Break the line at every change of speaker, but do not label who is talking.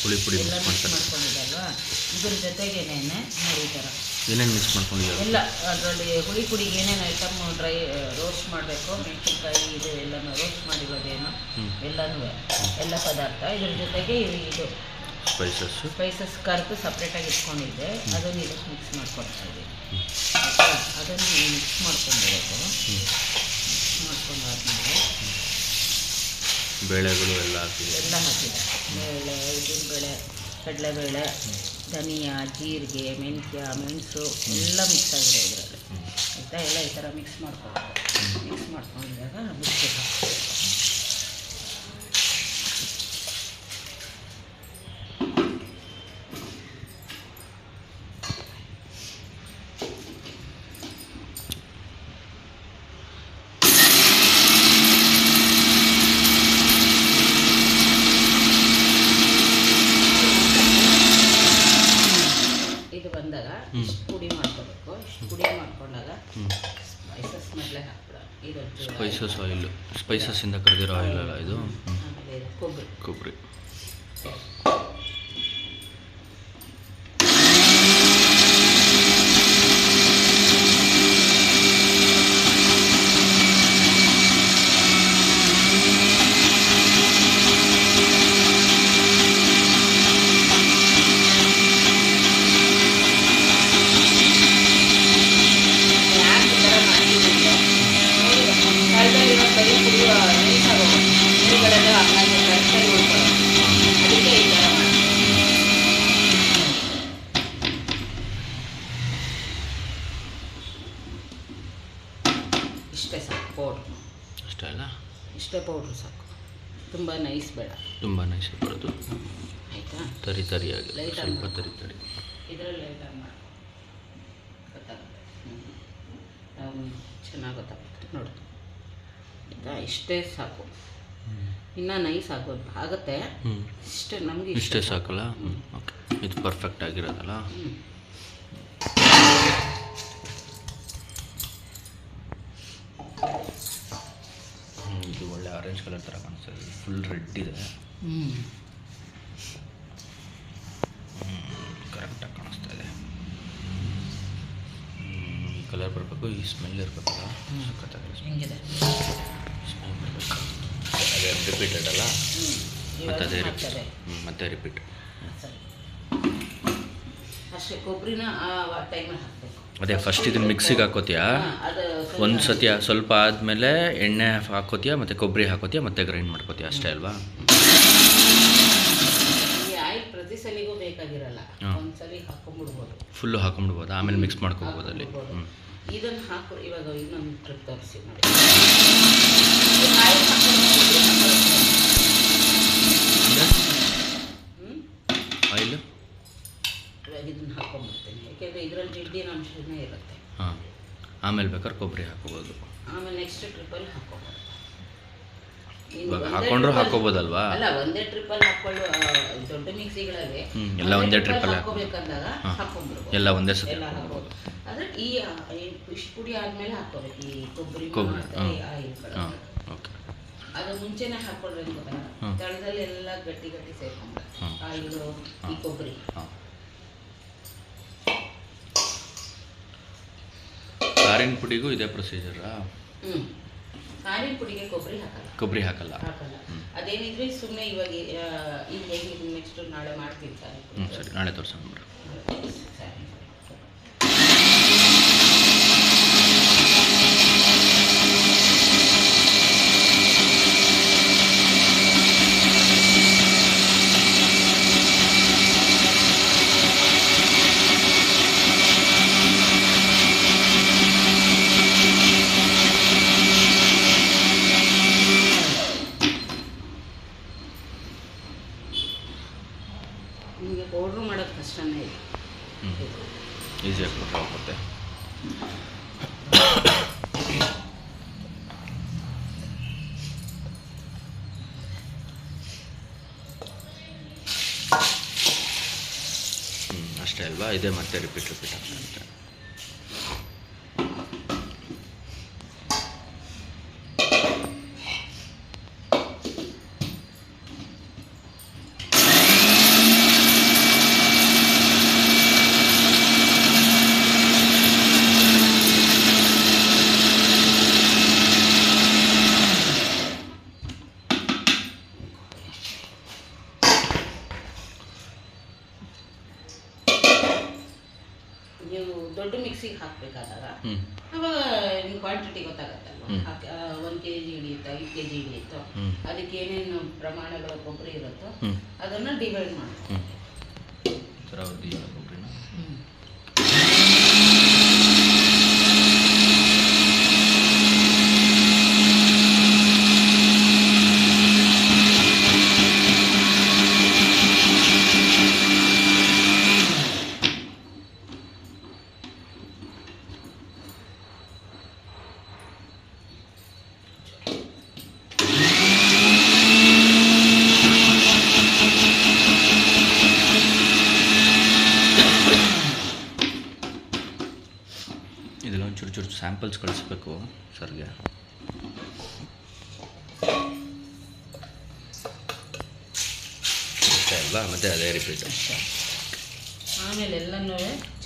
ಹುಳಿ ಪುಡಿ
ಎಲ್ಲ
ಮಿಕ್ಸ್
ಮಿಕ್ಸ್ ಮಾಡ್ಕೊಂಡಿದ್ದಲ್ವಾ, ಇದ್ರ ಜೊತೆಗೇನೇನೆ ನೋಡಿ ಈ ಥರ
ಏನೇನು ಮಿಕ್ಸ್ ಮಾಡ್ಕೊಂಡಿದ್ದಾರೆ
ಎಲ್ಲ ಅದರಲ್ಲಿ ಹುಳಿ ಪುಡಿಗೆ ಏನೇನು ಐಟಮ್ ಡ್ರೈ ರೋಸ್ಟ್ ಮಾಡಬೇಕು, ಮೆಣಸಿನ್ಕಾಯಿ ಇದು ಎಲ್ಲನೂ ರೋಸ್ಟ್ ಮಾಡಿರೋದೇನು ಎಲ್ಲನೂ ಎಲ್ಲ ಪದಾರ್ಥ ಇದ್ರ ಜೊತೆಗೆ ಇದು ಸ್ಪೈಸಸ್ ಕರೆದು ಸಪ್ರೇಟಾಗಿ ಇಟ್ಕೊಂಡಿದ್ದೆ, ಅದನ್ನು ಇದಕ್ಕೆ ಮಿಕ್ಸ್ ಮಾಡ್ಕೊಳ್ತಾ ಇದ್ದೀನಿ. ಅದನ್ನು ಮಿಕ್ಸ್ ಮಾಡ್ಕೊಳ್ಬೇಕು. ಮಿಕ್ಸ್ ಮಾಡ್ಕೊಂಡಾದ್ಮೇಲೆ
ಬೇಳೆಗಳು ಎಲ್ಲ ಹಾಕಿದೆ,
ಬೇಳೆ, ಉದ್ದಿನಬೇಳೆ, ಕಡಲೆಬೇಳೆ, ಧನಿಯಾ, ಜೀರಿಗೆ, ಮೆಣಸು ಎಲ್ಲ ಮಿಕ್ಸ್ ಆಗಿದೆ ಇದರಲ್ಲಿ. ಆಯಿತಾ, ಎಲ್ಲ ಈ ಥರ ಮಿಕ್ಸ್ ಮಾಡ್ಕೊಂಡಿದ್ದಾಗ ಬಿಸ್ಕೆಟ್ ಬಂದಾಗ ಇಷ್ಟು ಪುಡಿ ಮಾಡ್ಕೋಬೇಕು. ಇಷ್ಟು ಪುಡಿ ಮಾಡ್ಕೊಂಡಾಗ ಸ್ಪೈಸಸ್ ಮೊದಲೇ ಹಾಕ್ಬಿಡ.
ಸ್ಪೈಸಸ್ಸಿಂದ ಕರೆದಿರೋ ಆಯಿಲ್ ಅಲ್ಲ ಇದು.
ಆಮೇಲೆ ಕೊಬ್ಬರಿ ಇಷ್ಟೇ ಸಾಕು ಪೌಡ್ರು.
ಅಷ್ಟೇ ಅಲ್ಲ,
ಇಷ್ಟೇ ಪೌಡ್ರು ಸಾಕು, ತುಂಬ ನೈಸ್ ಬೇಡ.
ತುಂಬ ನೈಸ್ ಬರೋದು.
ಆಯಿತಾ,
ತರಿಯಾಗಿ ಸ್ವಲ್ಪ ತರಿ
ಇದರಲ್ಲಿ ಲೈಟಾಗಿ ಮಾಡಿ ಗೊತ್ತಾಗುತ್ತೆ. ಚೆನ್ನಾಗಿ ಗೊತ್ತಾಗುತ್ತೆ ನೋಡಿ. ಆಯಿತಾ, ಇಷ್ಟೇ ಸಾಕು. ಇನ್ನು ನೈಸ್ ಆಗುತ್ತೆ. ಇಷ್ಟೇ ನಮಗೆ
ಇಷ್ಟೇ ಸಾಕಲ್ಲ. ಓಕೆ, ಇದು ಪರ್ಫೆಕ್ಟ್ ಆಗಿರೋದಲ್ಲ. ಇದು ಒಳ್ಳೆ ಆರೆಂಜ್ ಕಲರ್ ಥರ ಕಾಣಿಸ್ತದೆ, ಫುಲ್ ರೆಡ್ ಇದೆ. ಕರೆಕ್ಟಾಗಿ ಕಾಣಿಸ್ತಾ ಇದೆ. ಈ ಕಲರ್ ಬರಬೇಕು, ಈ ಸ್ಮೆಲ್ ಇರಬೇಕಲ್ಲ,
ಹೆಂಗಿದೆ
ಸ್ಮೆಲ್ ಬರಬೇಕು. ಅದೇ ರಿಪೀಟೆಡ್ ಅಲ್ಲ, ಮತ್ತೆ ಅದೇ ಮತ್ತೆ ರಿಪೀಟ್.
ಅಷ್ಟೇ, ಕೊಬ್ಬರಿನ ಆ ಟೈಮಲ್ಲಿ ಹಾಕಬೇಕು.
ಅದೇ ಫಸ್ಟ್ ಇದನ್ನು ಮಿಕ್ಸಿಗೆ ಹಾಕೋತೀಯಾ, ಒಂದು ಸತಿ ಸ್ವಲ್ಪ ಆದಮೇಲೆ ಎಣ್ಣೆ ಹಾಕೋತೀಯಾ, ಮತ್ತು ಕೊಬ್ಬರಿ ಹಾಕೋತೀಯಾ, ಮತ್ತೆ ಗ್ರೈಂಡ್ ಮಾಡ್ಕೋತೀಯಾ, ಅಷ್ಟೇ ಅಲ್ವಾ?
ಈ ಆಯಿಲ್ ಪ್ರತಿ ಸಲಿಗೂ ಬೇಕಾಗಿರಲ್ಲ, ಒಂದ್ಸಲಿ ಹಾಕೊಂಡ್ಬಿಡ್ಬೋದು,
ಫುಲ್ಲು ಹಾಕೊಂಡ್ಬಿಡ್ಬೋದು, ಆಮೇಲೆ ಮಿಕ್ಸ್ ಮಾಡ್ಕೋಬೋದು ಅಲ್ಲಿ.
ಇದನ್ನು ಹಾಕೋ. ಇವಾಗ ಇನ್ನೊಂದು ಟ್ರಿಪ್ ತೋರಿಸಿ ನೋಡಿ.
ಆಯಿಲ್
ಇವಾಗ ಇದನ್ನು ಹಾಕೊಂಡ್ಬಿಡ್ತೀನಿ, ಯಾಕೆಂದರೆ ಇದರಲ್ಲಿ ಜಿಡ್ಡಿನ ಅಂಶನೇ ಇರುತ್ತೆ.
ಹಾಂ, ಆಮೇಲೆ ಬೇಕಾದ್ರೆ ಕೊಬ್ಬರಿ ಹಾಕೋಬೋದು,
ಆಮೇಲೆ ನೆಕ್ಸ್ಟ್ ಟ್ರಿಪ್ಪಲ್ಲಿ ಹಾಕೋಬೋದು.
ಇವಾಗ ಹಾಕೊಂಡ್ರು ಹಾಕೋಬೋದಲ್ವಾ?
ಅಲ್ಲ, ಒಂದೇ ಟ್ರಿಪ್ಪಲ್ಲಿ ಹಾಕೊಳ್ಳೋ ದೊಡ್ಡ ಮಿಕ್ಸಿಗಳಲ್ಲಿ
ಎಲ್ಲ ಒಂದೇ ಟ್ರಿಪ್ಪಲ್ಲಿ
ಹಾಕೋಬೇಕಂದಾಗ ಹಾಕೊಂಡ್ಬಿಡ್ಬೋದು,
ಎಲ್ಲ ಒಂದೇ ಸತಿ
ಎಲ್ಲ ಹಾಕೋಬೋದು. ಆದರೆ ಈ ಇಷ್ಟು ಪುಡಿ ಆದಮೇಲೆ ಹಾಕೋಬೇಕು ಈ ಕೊಬ್ಬರಿ ಆಯಿಲ್ಗಳು.
ಓಕೆ,
ಅದು ಮುಂಚೆನೇ ಹಾಕೊಂಡ್ರೆ ಗೊತ್ತಾ, ತಳದಲ್ಲಿ ಎಲ್ಲ ಗಟ್ಟಿ ಸೇರ್ಕೊಂಡ್ರೆ ಆಯಿಲು ಈ ಕೊಬ್ಬರಿ.
ಸಾರಿನ ಪುಡಿಗೂ ಇದೇ ಪ್ರೊಸೀಜರಾ?
ಸಾರಿನ ಪುಡಿಗೆ ಕೊಬ್ಬರಿ ಹಾಕಲ್ಲ. ಅದೇನಿದ್ರೆ ಸುಮ್ಮನೆ ಇವಾಗ ಈಗ ಹೇಗೆ ನೆಕ್ಸ್ಟ್ ನಾಳೆ ಮಾಡ್ತೀನಿ ಸಾರಿ.
ಸರಿ, ನಾಳೆ ತೋರಿಸೋಣ.
ನಿಮಗೆ ಪೌಡ್ರು ಮಾಡೋದು ಕಷ್ಟನೇ ಇದೆ,
ಈಸಿಯಾಗಿ ಕೊಟ್ಟರೆ ಹೋಗುತ್ತೆ. ಅಷ್ಟೇ ಅಲ್ವಾ? ಇದೇ ಮತ್ತೆ ರಿಪೀಟ್ ಆಗ್ತಾ.
ನೀವು ದೊಡ್ಡ ಮಿಕ್ಸಿಗೆ ಹಾಕಬೇಕಾದಾಗ
ಹ್ಞೂ
ಅವಾಗ ನಿಮ್ಮ ಕ್ವಾಂಟಿಟಿ ಗೊತ್ತಾಗತ್ತಲ್ವ. 1 kg ಹಿಡಿಯುತ್ತೋ 5 kg ಹಿಡಿಯುತ್ತೋ ಅದಕ್ಕೆ ಏನೇನು ಪ್ರಮಾಣಗಳ ಕೊಬ್ಬರಿ ಇರುತ್ತೋ ಅದನ್ನು ಡಿವೈಡ್ ಮಾಡ್ತೀವಿ.
ಕೊಬ್ಬರಿನ ಇದೆಲ್ಲ ಒಂದು ಚೂರು ಸ್ಯಾಂಪಲ್ಸ್ ಕಳಿಸ್ಬೇಕು ಸರ್ಗೆ. ಅಷ್ಟೇ ಅಲ್ವಾ? ಮತ್ತೆ ಅದೇ ರಿಪೀಟ್
ಆಮೇಲೆ ಎಲ್ಲನೂ